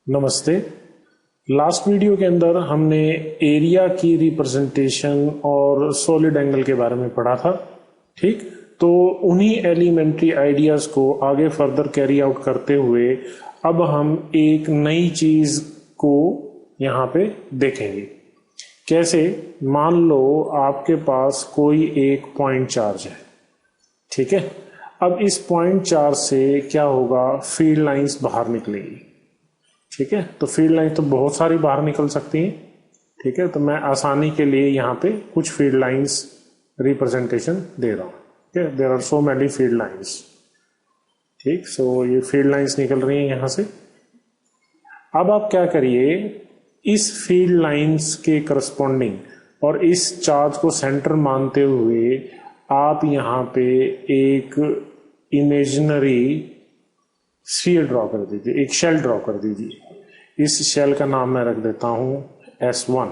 नमस्ते। Last video के अंदर हमने एरिया की रिप्रेजेंटेशन और सॉलिड एंगल के बारे में पढ़ा था। ठीक, तो उन्हीं एलिमेंट्री आइडियाज को आगे फर्दर कैरी आउट करते हुए अब हम एक नई चीज को यहाँ पे देखेंगे। कैसे? मान लो आपके पास कोई एक पॉइंट चार्ज है, ठीक है। अब इस पॉइंट चार्ज से क्या होगा, फील्ड लाइंस बाहर निकलेगी, ठीक है। तो फील्ड लाइन तो बहुत सारी बाहर निकल सकती हैं, ठीक है। तो मैं आसानी के लिए यहाँ पे कुछ फील्ड लाइंस रिप्रेजेंटेशन दे रहा हूँ। ठीक है, there are so many field lines. ठीक, सो ये फील्ड लाइंस निकल रही हैं यहाँ से। अब आप क्या करिए, इस फील्ड लाइंस के करस्पॉन्डिंग और इस चार्ज को सेंटर मानते हुए आप यहाँ पे एक इमेजिनरी स्फीयर ड्रॉ कर दीजिए, एक शेल ड्रॉ कर दीजिए। इस शेल का नाम मैं रख देता हूं S1।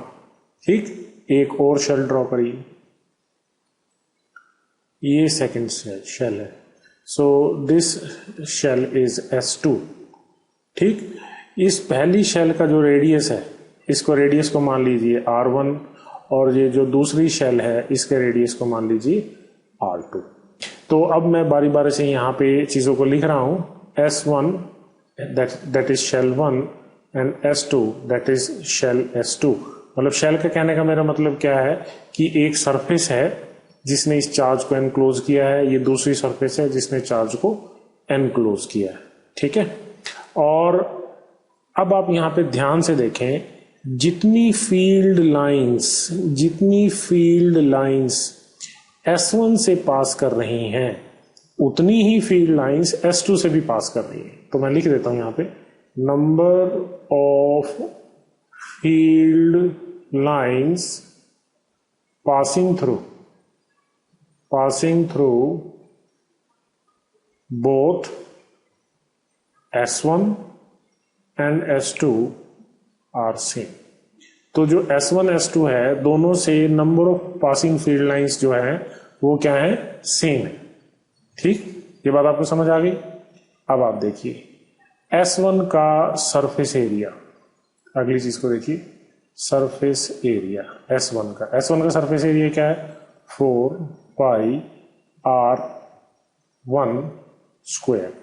ठीक, एक और शेल ड्रॉ करिए, ये सेकंड शेल है। So this shell is S2। ठीक, इस पहली शेल का जो रेडियस है, इसको रेडियस को मान लीजिए R1 और ये जो दूसरी शेल है इसके रेडियस को मान लीजिए R2। तो अब मैं बारी बारी से यहाँ पे चीजों को लिख रहा हूं। S1 that is shell 1 and S2 that is shell S2। मतलब शेल का कहने का मेरा मतलब क्या है कि एक सरफेस है जिसने इस चार्ज को एनक्लोज किया है, ये दूसरी सरफेस है जिसने चार्ज को एनक्लोज किया है, ठीक है। और अब आप यहाँ पे ध्यान से देखें, जितनी फील्ड लाइंस S1 से पास कर रही हैं उतनी ही फील्ड लाइंस S2 से भी पास कर रही है। तो मैं लिख देता हूं यहां पे, number of field lines passing through both S1 and S2 are same. तो जो S1 S2 है, दोनों से number of passing field lines जो है वो क्या है, सेम है। ठीक, ये बात आपको समझ आ गई। अब आप देखिए S1 का सरफेस एरिया, अगली चीज को देखिए, सरफेस एरिया S1 का सरफेस एरिया क्या है, 4πr1 square.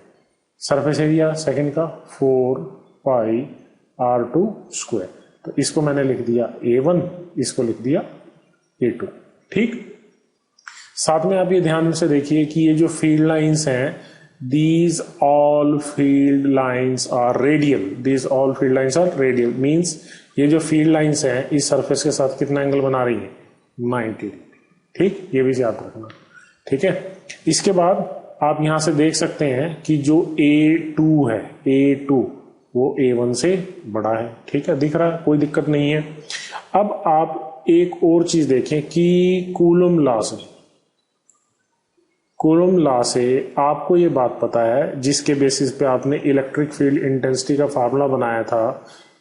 Surface area second का 4πr2 स्क्वायर। तो इसको मैंने लिख दिया A1, इसको लिख दिया A2। ठीक, साथ में आप ये ध्यान से देखिए कि ये जो फील्ड लाइंस हैं, these all field lines are radial. Means ये जो फील्ड लाइंस हैं इस सरफेस के साथ कितना एंगल बना रही है, 90 डिग्री। ठीक, ये भी याद रखना, ठीक है। इसके बाद आप यहां से देख सकते हैं कि जो A2 है, A2 वो A1 से बड़ा है, ठीक है, दिख रहा है, कोई दिक्कत नहीं है। अब आप एक और चीज देखें कि कूलम लॉ से आपको ये बात पता है, जिसके बेसिस पे आपने इलेक्ट्रिक फील्ड इंटेंसिटी का फार्मूला बनाया था,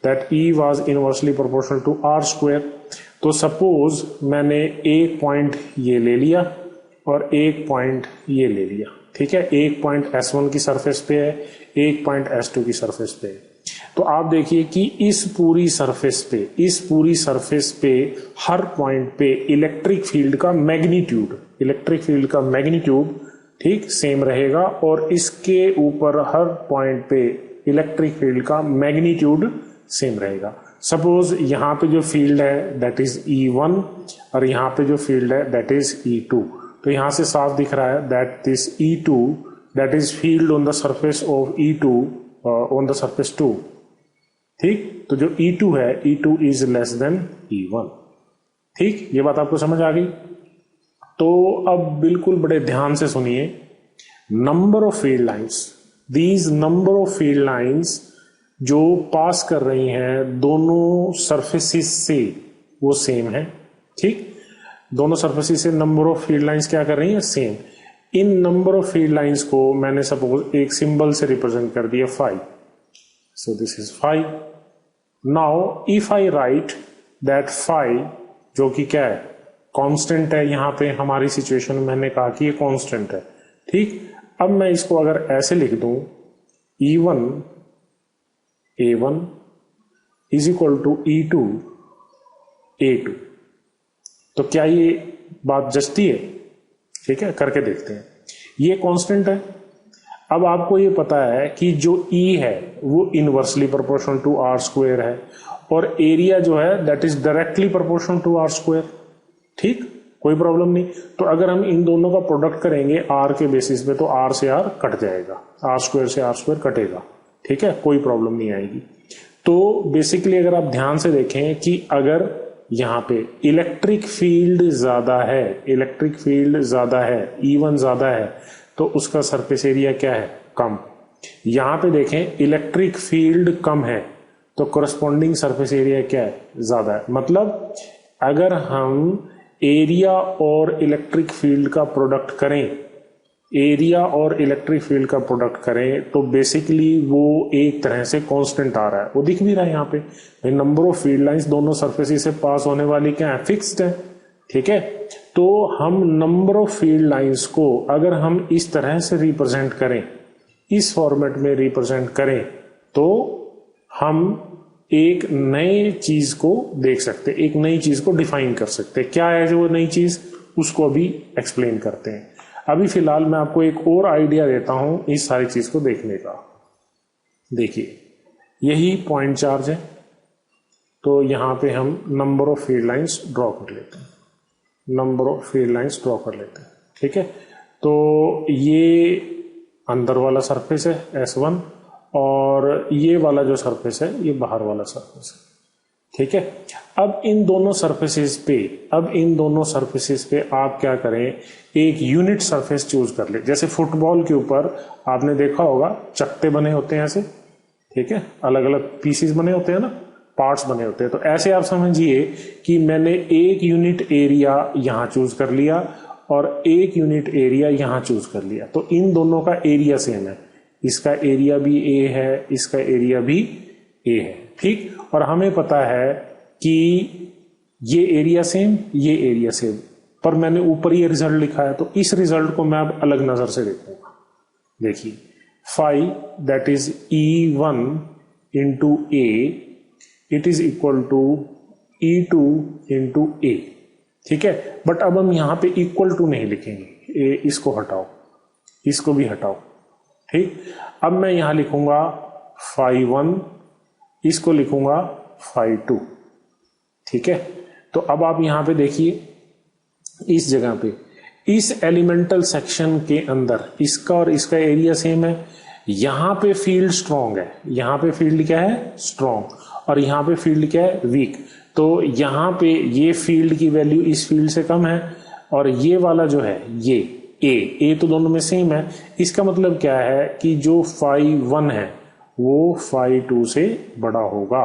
that E was inversely proportional to R square. तो सपोज मैंने एक पॉइंट ये ले लिया और एक पॉइंट ये ले लिया, ठीक है। एक पॉइंट S1 की सरफेस पे है, एक पॉइंट S2 की सरफेस पे है। तो आप देखिए कि इस पूरी सरफेस पे हर पॉइंट पे इलेक्ट्रिक फील्ड का मैग्नीट्यूड ठीक सेम रहेगा, और इसके ऊपर हर पॉइंट पे इलेक्ट्रिक फील्ड का मैग्नीट्यूड सेम रहेगा। सपोज यहां पे जो फील्ड है दैट इज E1 और यहां पे जो फील्ड है दैट इज E2। तो यहां से साफ दिख रहा है that this E2 that is field on the surface of E2 on the surface 2। ठीक, तो जो E2 है, E2 is less than E1। ठीक, ये बात आपको समझ आ गई। तो अब बिल्कुल बड़े ध्यान से सुनिए, नंबर ऑफ फील्ड लाइंस जो पास कर रही हैं दोनों सरफेसिस से वो सेम है। ठीक, दोनों सरफेसिस से नंबर ऑफ फील्ड लाइंस क्या कर रही हैं, same. In number of field lines को मैंने सपोज एक सिंबल से रिप्रेजेंट कर दिया 5। सो this is 5। Now if I right that 5, जो कि क्या है, कांस्टेंट है, यहां पे हमारी सिचुएशन में मैंने कहा कि ये कांस्टेंट है। ठीक, अब मैं इसको अगर ऐसे लिख दूं, E1 A1 is equal to E2 A2। तो क्या ये बात जचती है? ठीक है, करके देखते हैं। ये कांस्टेंट है। अब आपको ये पता है कि जो E है वो inversely proportional to R square है और एरिया जो है that is directly proportional to R square. ठीक, कोई प्रॉब्लम नहीं। तो अगर हम इन दोनों का प्रोडक्ट करेंगे आर के बेसिस पे तो आर से आर कट जाएगा, आर स्क्वायर से आर स्क्वायर कटेगा। ठीक है, कोई प्रॉब्लम नहीं आएगी। तो बेसिकली अगर आप ध्यान से देखें कि अगर यहां पे इलेक्ट्रिक फील्ड ज्यादा है, इलेक्ट्रिक फील्ड ज्यादा है, E1 ज्यादा है, तो उसका सरफेस एरिया क्या है? कम। यहां पे देखें इलेक्ट्रिक फील्ड कम है तो कोरस्पॉन्डिंग सरफेस एरिया क्या है? ज्यादा है। मतलब अगर हम एरिया और इलेक्ट्रिक फील्ड का प्रोडक्ट करें, एरिया और इलेक्ट्रिक फील्ड का प्रोडक्ट करें तो बेसिकली वो एक तरह से कांस्टेंट आ रहा है। वो दिख भी रहा है यहाँ पे, नंबर ऑफ फील्ड लाइंस दोनों सरफेसेस से पास होने वाली क्या है? फिक्स्ड है। ठीक है, तो हम नंबर ऑफ फील्ड लाइंस को अगर हम इस तरह से रिप्रेजेंट करें, इस फॉर्मेट में रिप्रेजेंट करें, तो हम एक नई चीज को देख सकते, एक नई चीज को डिफाइन कर सकते। क्या है जो नई चीज, उसको अभी एक्सप्लेन करते हैं। अभी फिलहाल मैं आपको एक और आइडिया देता हूं इस सारी चीज को देखने का। देखिए, यही पॉइंट चार्ज है, तो यहां पे हम number of field lines draw कर लेते हैं, number of field lines draw कर लेते हैं। ठीक है, तो ये अंदर वाला सरफेस है S1 और ये वाला जो सरफेस है ये बाहर वाला सरफेस है। ठीक है, अब इन दोनों सरफेसेस पे आप क्या करें, एक यूनिट सरफेस चूज कर ले। जैसे फुटबॉल के ऊपर आपने देखा होगा चकते बने होते हैं ऐसे, ठीक है, अलग अलग पीसेस बने होते हैं ना, पार्ट्स बने होते हैं। तो ऐसे आप समझिए कि मैंने एक यूनिट एरिया यहां चूज कर लिया और एक यूनिट एरिया यहां चूज कर लिया, तो इन दोनों का एरिया सेम है। इसका एरिया भी A है, इसका एरिया भी A है। ठीक, और हमें पता है कि ये एरिया सेम, ये एरिया सेम, पर मैंने ऊपर ये रिजल्ट लिखा है, तो इस रिजल्ट को मैं अब अलग नजर से देखूंगा। देखिए, phi that is E1 into A, it is equal to E2 into A। ठीक है, बट अब हम यहां पे इक्वल टू नहीं लिखेंगे, इसको हटाओ, इसको भी हटाओ। ठीक, अब मैं यहां लिखूंगा फाई 1, इसको लिखूंगा फाई 2। ठीक है, तो अब आप यहां पे देखिए, इस जगह पे इस एलिमेंटल सेक्शन के अंदर इसका और इसका एरिया सेम है। यहां पे फील्ड स्ट्रॉन्ग है, यहां पे फील्ड क्या है? स्ट्रॉन्ग, और यहां पे फील्ड क्या है? वीक। तो यहां पे ये फील्ड की वैल्यू इस फील्ड से कम है और ये वाला जो है ये ए तो दोनों में सेम है। इसका मतलब क्या है कि जो फाई 1 है वो फाई 2 से बड़ा होगा,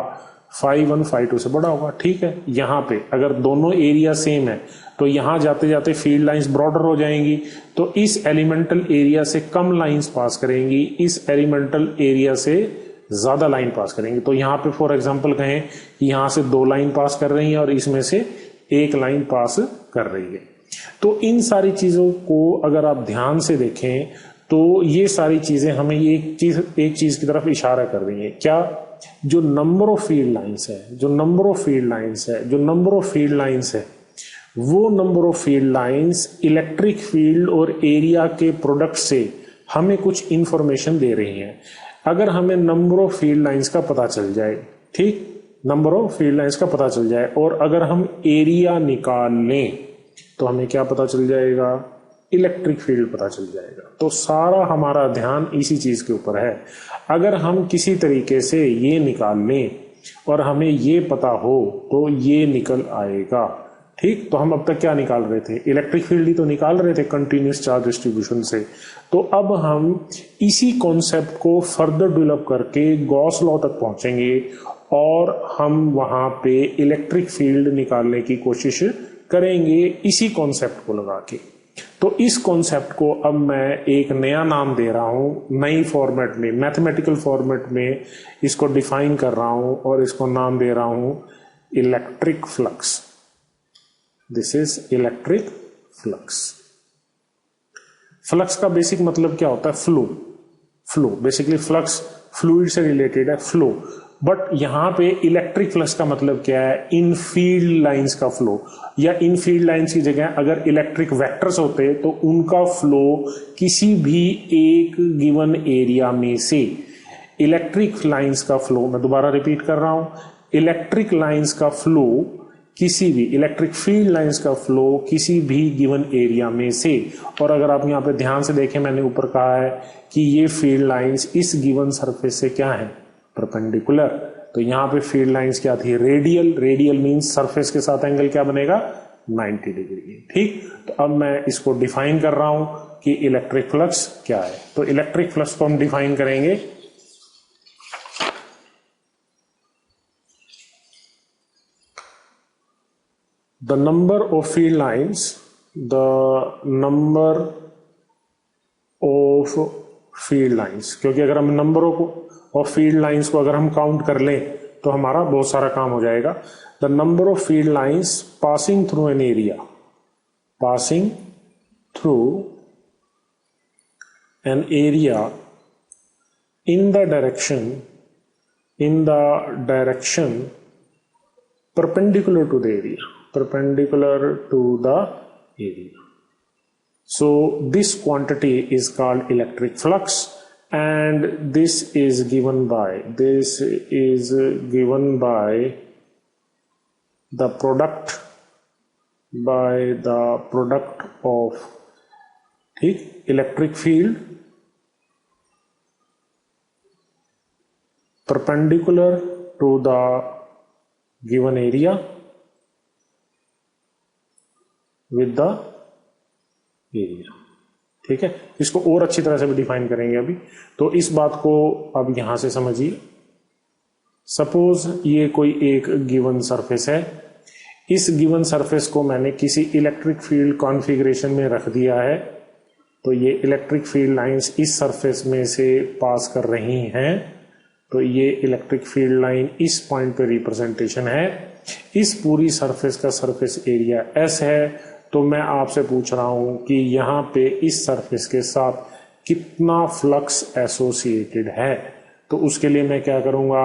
फाई 1 फाई 2 से बड़ा होगा। ठीक है, यहां पे अगर दोनों एरिया सेम है तो यहां जाते जाते फील्ड लाइंस ब्रॉडर हो जाएंगी, तो इस एलिमेंटल एरिया से कम लाइंस पास करेंगी, इस एलिमेंटल एरिया से ज्यादा लाइन पास करेंगे। तो यहां पे फॉर एग्जांपल कहें कि यहां से 2 लाइन पास कर रही है और इसमें से 1 लाइन पास कर रही है। तो इन सारी चीजों को अगर आप ध्यान से देखें तो ये सारी चीजें हमें एक चीज की तरफ इशारा कर रही है। क्या? जो नंबर ऑफ फील्ड लाइंस है, जो नंबर ऑफ फील्ड लाइंस है, जो नंबर ऑफ फील्ड लाइंस है, वो number of field lines electric field और एरिया के प्रोडक्ट से हमें कुछ इंफॉर्मेशन दे रही हैं। अगर हमें नंबर ऑफ फील्ड लाइंस का पता चल जाए, ठीक, नंबर ऑफ फील्ड लाइंस का पता चल जाए और अगर हम एरिया निकाल लें तो हमें क्या पता चल जाएगा? इलेक्ट्रिक फील्ड पता चल जाएगा। तो सारा हमारा ध्यान इसी चीज के ऊपर है। अगर हम किसी तरीके से ये निकाल लें और हमें ये पता हो तो ये निकल आएगा। ठीक, तो हम अब तक क्या निकाल रहे थे? इलेक्ट्रिक फील्ड ही तो निकाल रहे थे कंटिन्यूस चार्ज डिस्ट्रीब्यूशन से। तो अब हम इसी कॉन्सेप्ट को फर्दर डेवलप करके गॉस लॉ तक पहुंचेंगे और हम वहां पे इलेक्ट्रिक फील्ड निकालने की कोशिश करेंगे इसी कॉन्सेप्ट को लगा के। तो इस कॉन्सेप्ट को अब मैं एक नया नाम दे रहा हूं, नई फॉर्मेट में, मैथमेटिकल फॉर्मेट में इसको डिफाइन कर रहा हूं और इसको नाम दे रहा हूं electric flux. This is electric flux. Flux का बेसिक मतलब क्या होता है? Flow. Flow basically flux fluid से रिलेटेड है। फ्लो बट यहां पे इलेक्ट्रिक फ्लक्स का मतलब क्या है, इन फील्ड लाइंस का फ्लो, या इन फील्ड लाइंस की जगह अगर इलेक्ट्रिक वेक्टर्स होते तो उनका फ्लो किसी भी एक गिवन एरिया में से, इलेक्ट्रिक लाइंस का फ्लो, मैं दोबारा रिपीट कर रहा हूं, इलेक्ट्रिक लाइंस का फ्लो किसी भी, इलेक्ट्रिक फील्ड लाइंस का फ्लो किसी भी गिवन एरिया में से, और अगर आप यहां पे ध्यान से देखें मैंने ऊपर कहा है कि ये फील्ड लाइंस इस गिवन सरफेस से क्या है, परपेंडिकुलर। तो यहां पे फील्ड लाइंस क्या थी, रेडियल, रेडियल मींस सरफेस के साथ एंगल क्या बनेगा, 90 डिग्री। ठीक, तो अब मैं इसको डिफाइन कर रहा हूं कि इलेक्ट्रिक फ्लक्स क्या है। तो इलेक्ट्रिक फ्लक्स को हम डिफाइन करेंगे the number of field lines, the number of field lines, क्योंकि अगर हम नंबर ऑफ फील्ड लाइंस को अगर हम काउंट कर लें तो हमारा बहुत सारा काम हो जाएगा। The number of field lines passing through an area, passing through an area in the direction perpendicular to the area, perpendicular to the area. So this quantity is called electric flux, and this is given by the product of electric field perpendicular to the given area with the area। ठीक है, इसको और अच्छी तरह से भी define करेंगे अभी। तो इस बात को अब यहां से समझिए। सपोज ये कोई एक गिवन सरफेस है, इस गिवन सरफेस को मैंने किसी इलेक्ट्रिक फील्ड कॉन्फ़िगरेशन में रख दिया है, तो ये इलेक्ट्रिक फील्ड लाइंस इस सरफेस में से पास कर रही हैं, तो ये इलेक्ट्रिक फील्ड लाइन इस पॉइंट पे रिप्रेजेंटेशन है। इस पूरी सरफेस का सरफेस एरिया S है। तो मैं आपसे पूछ रहा हूं कि यहां पे इस सरफेस के साथ कितना फ्लक्स एसोसिएटेड है। तो उसके लिए मैं क्या करूंगा,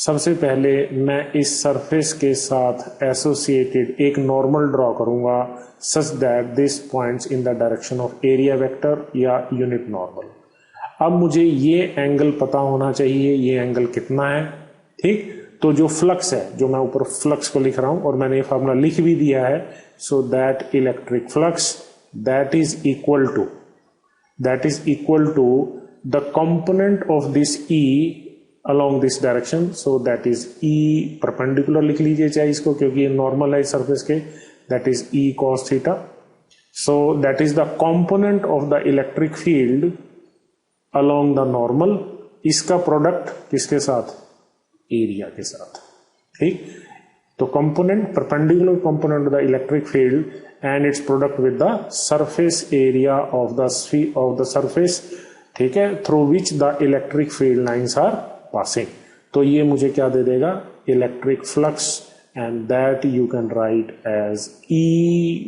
सबसे पहले मैं इस सरफेस के साथ एसोसिएटेड एक नॉर्मल ड्रॉ करूंगा such that this points in the direction of area vector या यूनिट नॉर्मल। अब मुझे ये एंगल पता होना चाहिए, ये एंगल कितना है। ठीक, तो जो फ्लक्स है, जो मैं ऊपर फ्लक्स को लिख रहा हूं और मैंने ये फार्मूला लिख भी दिया है, so that electric flux that is equal to the component of this E along this direction, so that is E perpendicular लिख लीजिए चाहे इसको, क्योंकि ये नॉर्मल है सरफेस के, that is E cos theta. So that is the component of the electric field along the normal, इसका product किसके साथ, एरिया के साथ। ठीक, तो component, perpendicular component of the electric field and its product with the surface area of the surface, ठीक है, through which the electric field lines are passing. तो ये मुझे क्या दे देगा, electric flux, and that you can right as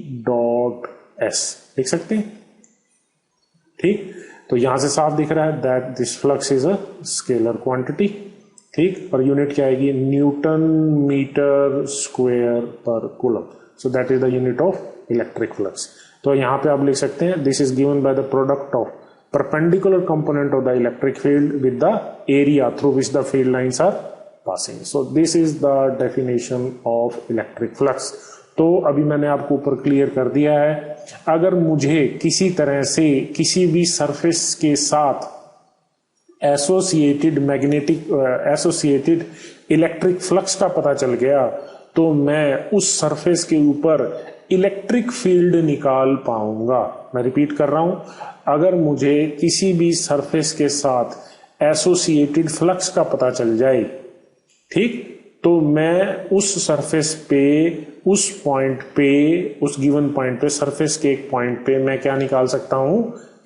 E.S, लिख सकते हैं। ठीक, तो यहां से साफ दिख रहा है that this flux is a scalar quantity. ठीक, और यूनिट क्या आएगी, Newton metre square per coulomb. So that is the unit of electric flux. तो यहां पे आप लिख सकते हैं this is given by the product of perpendicular component of the electric field with the area through which the field lines are passing. So this is the definition of electric flux. तो अभी मैंने आपको ऊपर clear कर दिया है, अगर मुझे किसी तरह से किसी भी सरफेस के साथ एसोसिएटेड इलेक्ट्रिक फ्लक्स का पता चल गया, तो मैं उस सरफेस के ऊपर इलेक्ट्रिक फील्ड निकाल पाऊंगा। मैं रिपीट कर रहा हूं, अगर मुझे किसी भी सरफेस के साथ एसोसिएटेड फ्लक्स का पता चल जाए, ठीक, तो मैं उस सरफेस पे, उस पॉइंट पे, उस गिवन पॉइंट पे, सरफेस के एक पॉइंट पे मैं क्या निकाल सकता हूं,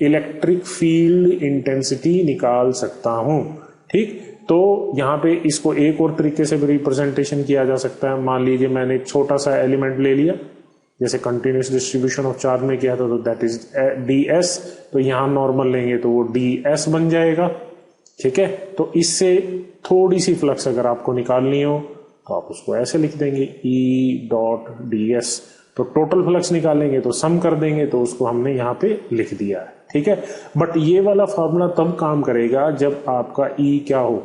इलेक्ट्रिक फील्ड इंटेंसिटी निकाल सकता हूं। ठीक, तो यहां पे इसको एक और तरीके से भी रिप्रेजेंटेशन किया जा सकता है। मान लीजिए मैंने एक छोटा सा एलिमेंट ले लिया, जैसे कंटिन्यूस डिस्ट्रीब्यूशन ऑफ चार्ज में किया था, तो दैट इज ds। तो यहां नॉर्मल लेंगे तो वो ds बन जाएगा। ठीक है, तो इससे थोड़ी सी फ्लक्स अगर आपको निकालनी हो तो आप उसको ऐसे लिख देंगे E.ds। तो टोटल फ्लक्स निकालेंगे तो सम कर देंगे, तो उसको हमने यहाँ पे लिख दिया है। ठीक है, बट ये वाला फॉर्मूला तब काम करेगा जब आपका E क्या हो,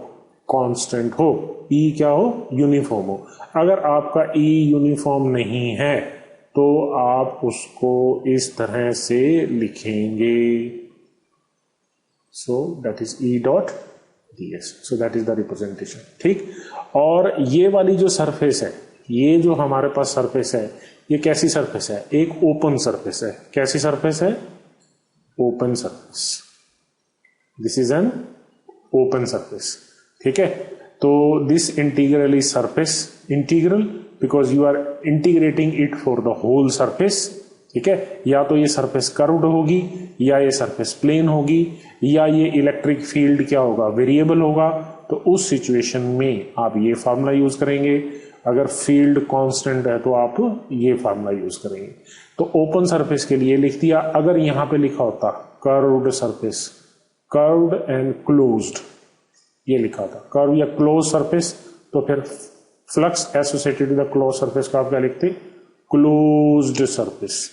कांस्टेंट हो, E क्या हो, यूनिफॉर्म हो। अगर आपका E यूनिफॉर्म नहीं है तो आप उसको इस तरह से लिखेंगे, सो that is E.ds, so that is the representation. ठीक, और ये वाली जो सरफेस है, ये जो हमारे पास सरफेस है, ये कैसी सरफेस है, एक ओपन सरफेस है। कैसी सरफेस है, open surface. This is an open surface. ठीक है, तो this integral is surface integral because you are integrating it for the whole surface. ठीक है, या तो ये सरफेस कर्व्ड होगी, या ये सरफेस प्लेन होगी, या ये इलेक्ट्रिक फील्ड क्या होगा, वेरिएबल होगा। तो उस सिचुएशन में आप ये फार्मूला यूज करेंगे। अगर फील्ड कांस्टेंट है तो आप ये फार्मूला यूज करेंगे। तो ओपन सरफेस के लिए लिख दिया। अगर यहां पे लिखा होता curved surface, curved and closed, ये लिखा था कर्व या क्लोज सरफेस, तो फिर flux associated with the close surface का आप क्या लिखते, closed surface.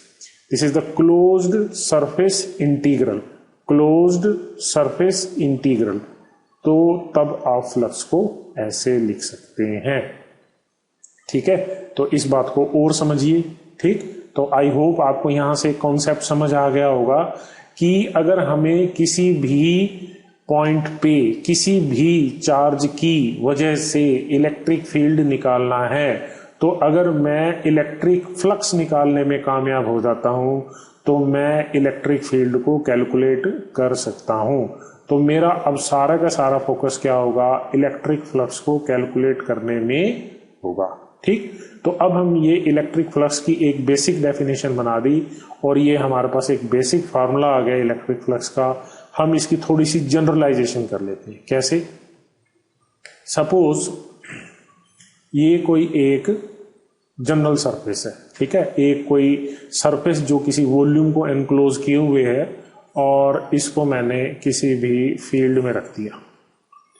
This is the closed surface integral, closed surface integral. तो तब आप फ्लक्स को ऐसे लिख सकते हैं। ठीक है, तो इस बात को और समझिए। ठीक, तो आई होप आपको यहां से कॉन्सेप्ट समझ आ गया होगा कि अगर हमें किसी भी पॉइंट पे किसी भी चार्ज की वजह से इलेक्ट्रिक फील्ड निकालना है, तो अगर मैं इलेक्ट्रिक फ्लक्स निकालने में कामयाब हो जाता हूं तो मैं इलेक्ट्रिक फील्ड को कैलकुलेट कर सकता हूं। तो मेरा अब सारा का सारा फोकस क्या होगा, इलेक्ट्रिक फ्लक्स को कैलकुलेट करने में होगा। ठीक, तो अब हम ये इलेक्ट्रिक फ्लक्स की एक बेसिक डेफिनेशन बना दी और ये हमारे पास एक बेसिक फार्मूला आ गया इलेक्ट्रिक फ्लक्स का। हम इसकी थोड़ी सी जनरलाइजेशन कर लेते हैं। कैसे, सपोज ये कोई एक जनरल सरफेस है। ठीक है, एक कोई सरफेस जो किसी वॉल्यूम को एनक्लोज किए हुए है और इसको मैंने किसी भी फील्ड में रख दिया।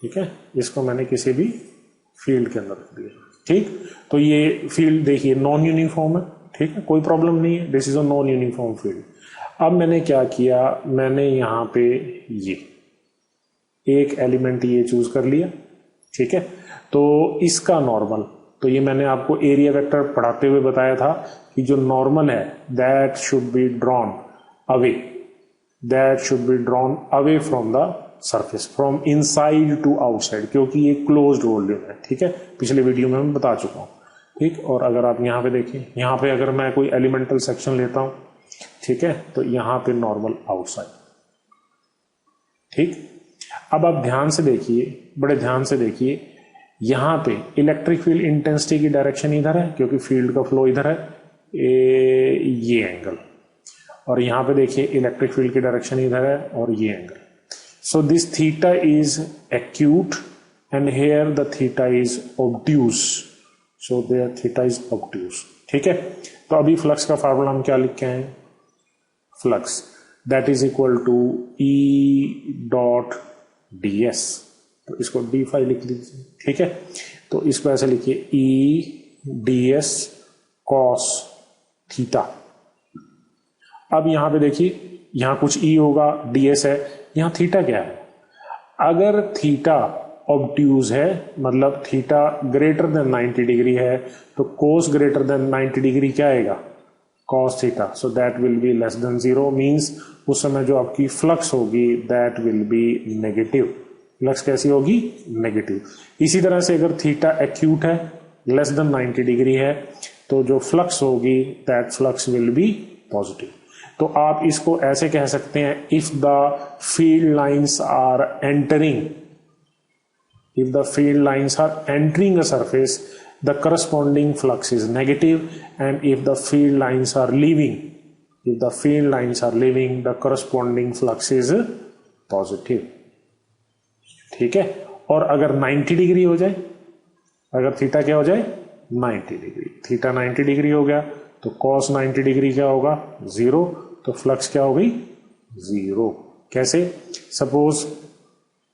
ठीक है, इसको मैंने किसी भी फील्ड के अंदर रख दिया। ठीक, तो ये फील्ड देखिए नॉन यूनिफॉर्म है। ठीक है, कोई प्रॉब्लम नहीं है, this is a non uniform field. अब मैंने क्या किया, मैंने यहां पे ये एक एलिमेंट ये चूज कर लिया। ठीक है, तो इसका नॉर्मल, तो ये मैंने आपको एरिया वेक्टर पढ़ाते हुए बताया था कि जो नॉर्मल है that should be drawn away, that should be drawn away from the surface, from inside to outside, क्योंकि ये क्लोज्ड वॉल्यूम है। ठीक है, पिछले वीडियो में मैं बता चुका हूं। ठीक, और अगर आप यहां पे देखें, यहां पे अगर मैं कोई एलिमेंटल सेक्शन लेता हूं, ठीक है, तो यहां पे नॉर्मल आउटसाइड। ठीक, अब आप ध्यान से देखिए, बड़े ध्यान से देखिए, यहां पे इलेक्ट्रिक फील्ड इंटेंसिटी की डायरेक्शन इधर है क्योंकि फील्ड का फ्लो इधर है, ये एंगल, और यहां पे देखिए इलेक्ट्रिक फील्ड की डायरेक्शन इधर है और ये angle. So this theta is acute and here the theta is obtuse, so there theta is obtuse. ठीक है, तो अभी फ्लक्स का फार्मूला हम क्या लिख के आए, flux that is equal to E.ds, तो इसको d5 लिख लीजिए। ठीक है, तो इसको ऐसे लिखिए E.ds cos थीटा। अब यहां पे देखिए, यहां कुछ E होगा, ds है, यहां थीटा क्या है, अगर थीटा ऑब्ट्यूज है मतलब थीटा ग्रेटर देन 90 डिग्री है, तो कोस ग्रेटर देन 90 डिग्री क्या आएगा, cos theta, so that will be less than 0, means उस समय जो आपकी फ्लक्स होगी that will be negative. Flux कैसी होगी, नेगेटिव। इसी तरह से अगर थीटा एक्यूट है, लेस देन 90 डिग्री है, तो जो फ्लक्स होगी that flux will be positive. तो आप इसको ऐसे कह सकते हैं, if the field lines are entering, if the field lines are entering a surface, the corresponding flux is negative, and if the field lines are leaving, if the field lines are leaving, the corresponding flux is positive. ठीक है, और अगर 90 degree हो जाए, अगर theta क्या हो जाए 90 डिग्री, थीटा 90 डिग्री हो गया तो cos 90 डिग्री क्या होगा 0, तो फ्लक्स क्या हो गई 0। कैसे, सपोज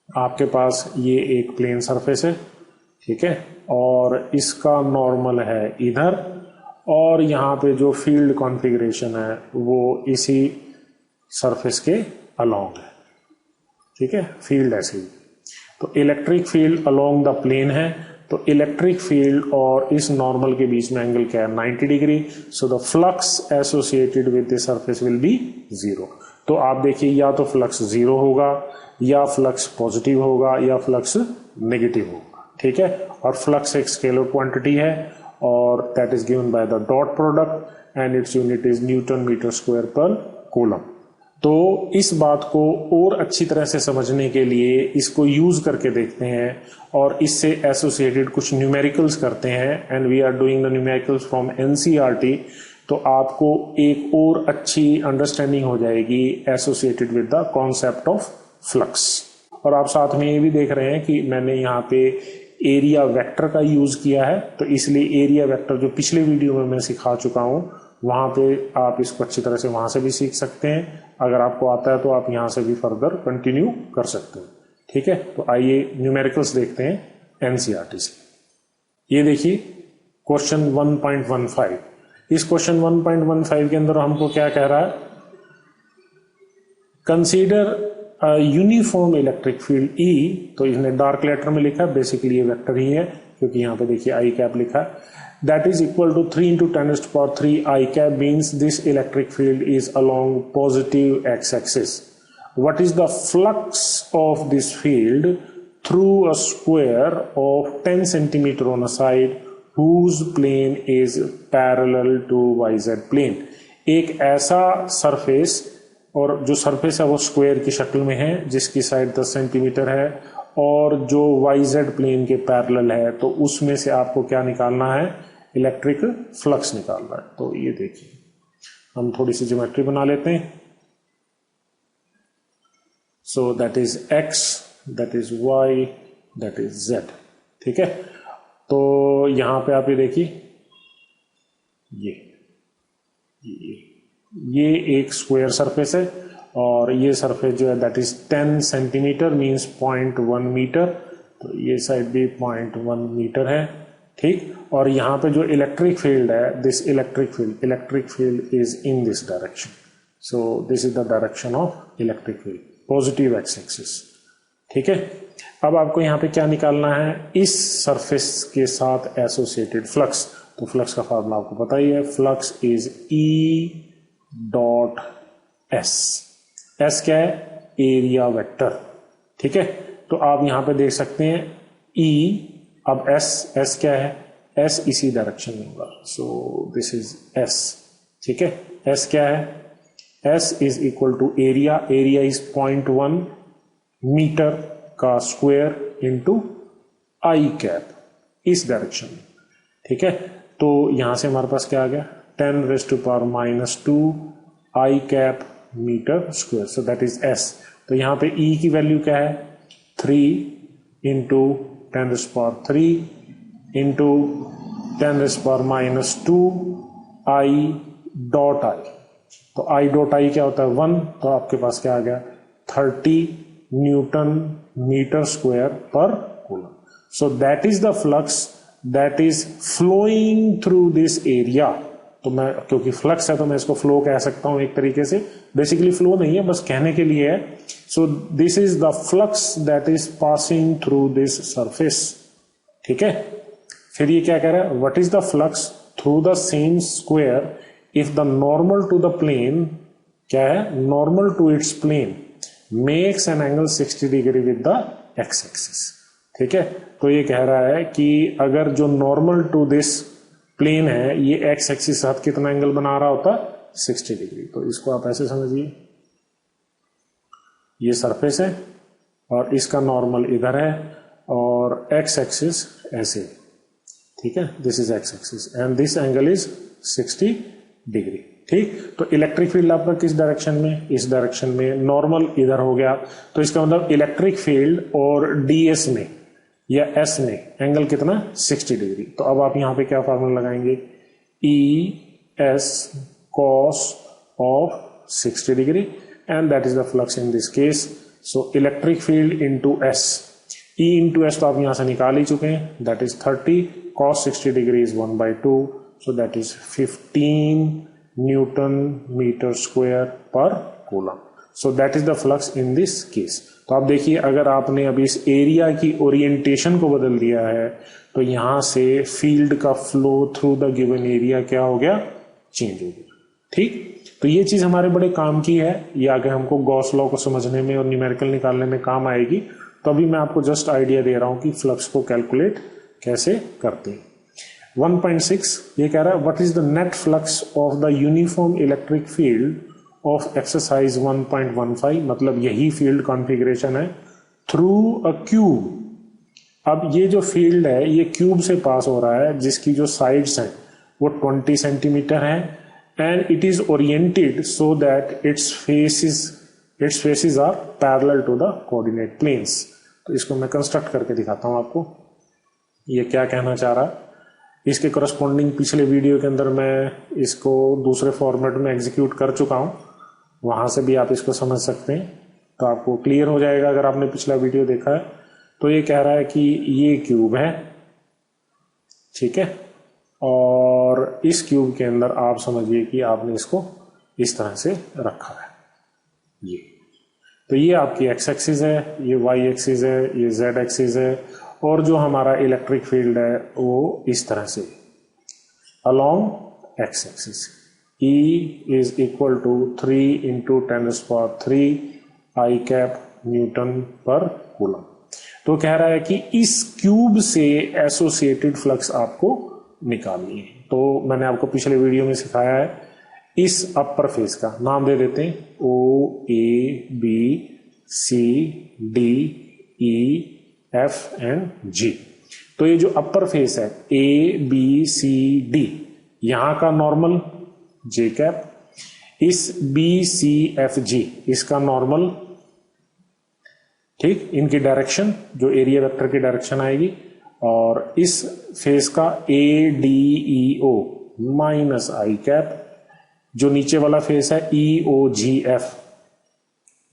आपके पास ये एक प्लेन सरफेस है, ठीक है, और इसका नॉर्मल है इधर, और यहाँ पे जो फील्ड कॉन्फ़िगरेशन है वो इसी सरफेस के अलोंग है, ठीक है, फील्ड ऐसे ही। तो electric field along the plane है, तो इलेक्ट्रिक फील्ड और इस नॉर्मल के बीच में एंगल क्या है, 90 degree. So the flux associated with the surface will be zero. तो आप देखिए, या तो फ्लक्स जीरो होगा, या फ्लक्स पॉजिटिव होगा, या फ्लक्स नेगेटिव होगा, ठीक है। और फ्लक्स एक स्केलर क्वांटिटी है, और that is given by the dot product and its unit is newton metre square per coulomb. तो इस बात को और अच्छी तरह से समझने के लिए इसको यूज करके देखते हैं और इससे एसोसिएटेड कुछ न्यूमेरिकल्स करते हैं, and we are doing the numericals from NCERT. तो आपको एक और अच्छी अंडरस्टैंडिंग हो जाएगी associated with the concept of flux. और आप साथ में ये भी देख रहे हैं कि मैंने यहाँ पे एरिया वेक्टर का यूज किया है, तो इसलिए एरिया वेक्टर जो पिछले वीडियो में मैं सिखा चुका हूं, वहां पे आप इसको अच्छी तरह से वहां से भी सीख सकते हैं। अगर आपको आता है तो आप यहां से भी फर्दर कंटिन्यू कर सकते हैं, ठीक है। तो आइए न्यूमेरिकल्स देखते हैं एनसीईआरटी से। ये देखिए क्वेश्चन 1.15। इस क्वेश्चन 1.15 के अंदर हमको क्या कह रहा है, consider uniform electric field E। तो इसने डार्क लेटर में लिखा है, बेसिकली ये वेक्टर ही है, क्योंकि यहाँ पे देखिए आई कैप लिखा है। That is equal to 3 into 10⁻³ i cap means this electric field is along positive x axis. What is the flux of this field through a square of 10 cm on a side whose plane is parallel to YZ plane। एक ऐसा surface, और जो surface है वो square की शक्ल में है, जिसकी साइड 10 सेंटीमीटर है और जो YZ प्लेन के पैरेलल है, तो उसमें से आपको क्या निकालना है, इलेक्ट्रिक फ्लक्स निकालना है। तो ये देखिए, हम थोड़ी सी ज्योमेट्री बना लेते हैं। सो that is X, that is Y, that is Z, ठीक है। तो यहां पे आप ये देखिए, ये एक स्क्वायर सरफेस है, और ये सरफेस जो है that is 10 centimetre means 0.1 metre. तो ये साइड भी 0.1 मीटर है, ठीक। और यहाँ पे जो इलेक्ट्रिक फील्ड है, this electric field is in this direction. So this is the direction of electric field, positive x axis, ठीक है। अब आपको यहाँ पे क्या निकालना है, इस सरफेस के साथ एसोसिएटेड फ्लक्स। तो फ्लक्स का फॉर्मूला आपको पता ही है, flux is E dot S। S क्या है, एरिया वेक्टर, ठीक है। तो आप यहां पे देख सकते हैं E, अब S क्या है, S इसी डायरेक्शन में होगा। सो दिस इज S, ठीक है। S क्या है, S is equal to area is 0.1 metre का स्क्वायर इंटू आई कैप, इस डायरेक्शन में, ठीक है। तो यहां से हमारे पास क्या आ गया, 10⁻⁻² i cap metre square. So that is S। तो यहां पे E की वैल्यू क्या है, 3 into 10⁻³ into 10⁻² I dot I. तो आई डॉट आई क्या होता है, 1। तो आपके पास क्या आ गया, 30 newton metre square per coulomb. So that is the flux that is flowing through this area. तो मैं, क्योंकि फ्लक्स है तो मैं इसको फ्लो कह सकता हूं एक तरीके से, बेसिकली फ्लो नहीं है, बस कहने के लिए है। So this is the flux that is passing through this surface, ठीक है। फिर ये क्या कह रहा है, what is the flux through the same square if the normal to the plane, क्या है, normal to its plane makes an angle 60 degree with the x axis, ठीक है। तो ये कह रहा है कि अगर जो नॉर्मल टू दिस प्लेन है, ये एक्स एक्सिस साथ कितना एंगल बना रहा होता, 60 डिग्री। तो इसको आप ऐसे समझिए, ये सरफेस है और इसका नॉर्मल इधर है, और एक्स एक्सिस ऐसे, ठीक है, this is x axis and this angle is 60 degree, ठीक। तो इलेक्ट्रिक फील्ड आपका किस डायरेक्शन में, इस डायरेक्शन में, नॉर्मल इधर हो गया। तो इसका मतलब इलेक्ट्रिक फील्ड और ds में या S में एंगल कितना, 60 डिग्री। तो अब आप यहां पे क्या फार्मूला लगाएंगे, ES cos of 60 degree, and that is the flux in this case. So electric field into S, E into S तो आप यहां से निकाल ही चुके हैं, that is 30, cos 60 degree is 1/2, so that is 15 newton metre square per coulomb. So that is the flux in this case. तो आप देखिए, अगर आपने अभी इस एरिया की ओरिएंटेशन को बदल दिया है तो यहां से फील्ड का flow through the given area क्या हो गया, चेंज हो गया। ठीक, तो ये चीज हमारे बड़े काम की है, ये आगे हमको गॉस लॉ को समझने में और न्यूमेरिकल निकालने में काम आएगी। तो अभी मैं आपको जस्ट आइडिया दे रहा हूं कि फ्लक्स को कैलकुलेट कैसे करते हैं। 1.6 ये कह रहा है what is the net flux of the uniform electric field of exercise 1.15, मतलब यही फील्ड कॉन्फ़िगरेशन है थ्रू अ क्यूब। अब ये जो फील्ड है ये क्यूब से पास हो रहा है जिसकी जो साइड्स हैं वो 20 सेंटीमीटर है, and it is oriented so that its faces are parallel to the coordinate planes. तो इसको मैं कंस्ट्रक्ट करके दिखाता हूं आपको, ये क्या कहना चाह रहा है। इसके करस्पॉन्डिंग पिछले वीडियो के अंदर मैं इसको दूसरे फॉर्मेट में एग्जीक्यूट कर चुका हूं, वहां से भी आप इसको समझ सकते हैं, तो आपको क्लियर हो जाएगा अगर आपने पिछला वीडियो देखा है। तो ये कह रहा है कि ये क्यूब है, ठीक है, और इस क्यूब के अंदर आप समझिए कि आपने इसको इस तरह से रखा है। ये तो ये आपकी एक्स एक्सिस है, ये वाई एक्सिस है, ये जेड एक्सिस है, और जो हमारा इलेक्ट्रिक फील्ड है वो इस तरह से along x axis. E is equal to 3 into 10⁻³ i cap newton per coulomb. तो कह रहा है कि इस क्यूब से एसोसिएटेड फ्लक्स आपको निकालनी है। तो मैंने आपको पिछले वीडियो में सिखाया है, इस अपर फेस का नाम दे देते हैं OABCDEF एंड G। तो ये जो अपर फेस है ABCD, यहां का नॉर्मल J कैप, इस BCFG इसका नॉर्मल, ठीक, इनकी डायरेक्शन जो एरिया वेक्टर की डायरेक्शन आएगी, और इस फेस का ADEO माइनस आई कैप, जो नीचे वाला फेस है EOGF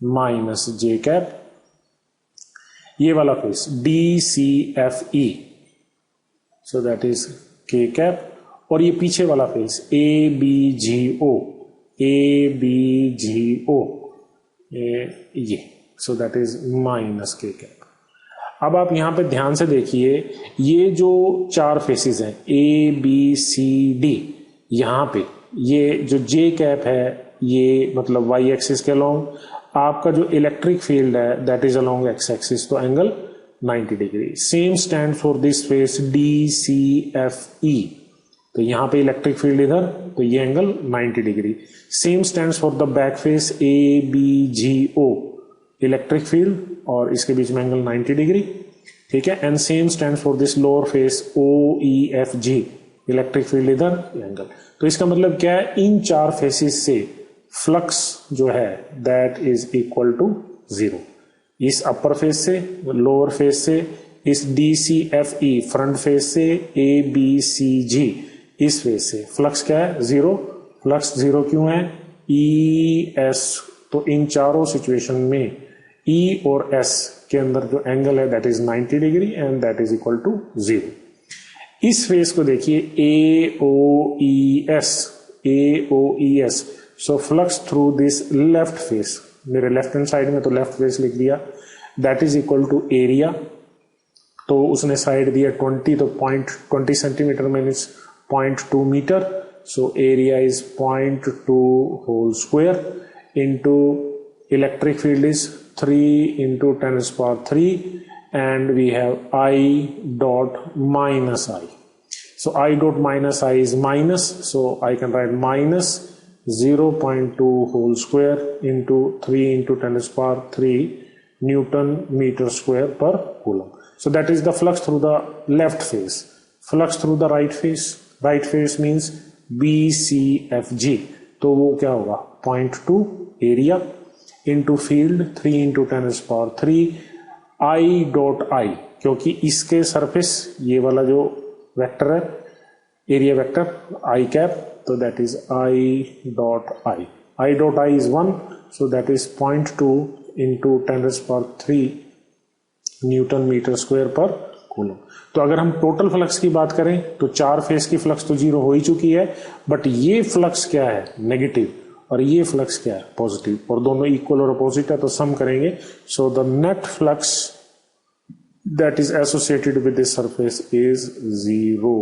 माइनस J कैप, ये वाला face DCFE, so that is K cap, और ये पीछे वाला फेस ABGO ये, सो that is minus K cap. अब आप यहां पे ध्यान से देखिए, ये जो चार फेसेस हैं ABCD, यहां पे ये जो J कैप है ये मतलब y एक्सिस के अलोंग, आपका जो इलेक्ट्रिक फील्ड है that is along x axis, तो angle 90 degree. Same stand for this face DCFE, तो यहां पे इलेक्ट्रिक फील्ड इधर, तो ये angle 90 degree. Same stands for the back face ABGO, electric field और इसके बीच में एंगल 90 डिग्री, ठीक है। And same stands for this lower face OEFG, electric field इधर, एंगल। तो इसका मतलब क्या है, इन चार फेसेस से फ्लक्स जो है दैट इज इक्वल टू 0। इस अपर फेस से, लोअर फेस से, इस DCFE फ्रंट फेस से, ABCG इस फेस से फ्लक्स क्या है, 0। फ्लक्स 0 क्यों है, ES, तो इन चारों सिचुएशन में E और S के अंदर जो एंगल है that is 90 degree and that is equal to 0। इस फेस को देखिए AOES, so flux through this left face, मेरे लेफ्ट हैंड साइड में तो लेफ्ट फेस लिख दिया, that is equal to area, तो उसने साइड दिया 20, तो 20 centimetre means 0.2 metre, so area is 0.2 whole square into electric field is 3 into 10⁻³ and we have I dot minus I. So I dot minus I is minus, so I can write minus 0.2 whole square into 3 into 10⁻³ Newton meter square per coulomb. So that is the flux through the left face. Flux through the right face means BCFG, तो वो क्या होगा 0.2 area into field 3 into 10⁻³ I dot I, क्योंकि इसके surface ये वाला जो vector है एरिया वेक्टर I कैप, तो that is I dot I। I dot I इज 1, so that is 0.2 into 10⁻³ newton metre square per coulomb. तो अगर हम टोटल फ्लक्स की बात करें तो 4 फेज की फ्लक्स तो 0 हो ही चुकी है, बट ये फ्लक्स क्या है, नेगेटिव, और ये फ्लक्स क्या है, पॉजिटिव, और दोनों इक्वल और अपोजिट है, तो सम करेंगे। So the net flux that is associated with this surface is 0।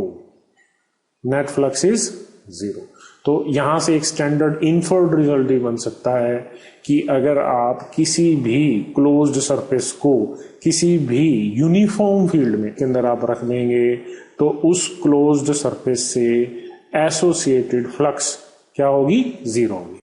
Net flux is 0। तो यहां से एक स्टैंडर्ड इनफर्ड रिजल्ट भी बन सकता है कि अगर आप किसी भी क्लोज्ड सरफेस को किसी भी यूनिफॉर्म फील्ड में के अंदर आप रख देंगे तो उस क्लोज्ड सरफेस से एसोसिएटेड फ्लक्स क्या होगी, 0 होगी।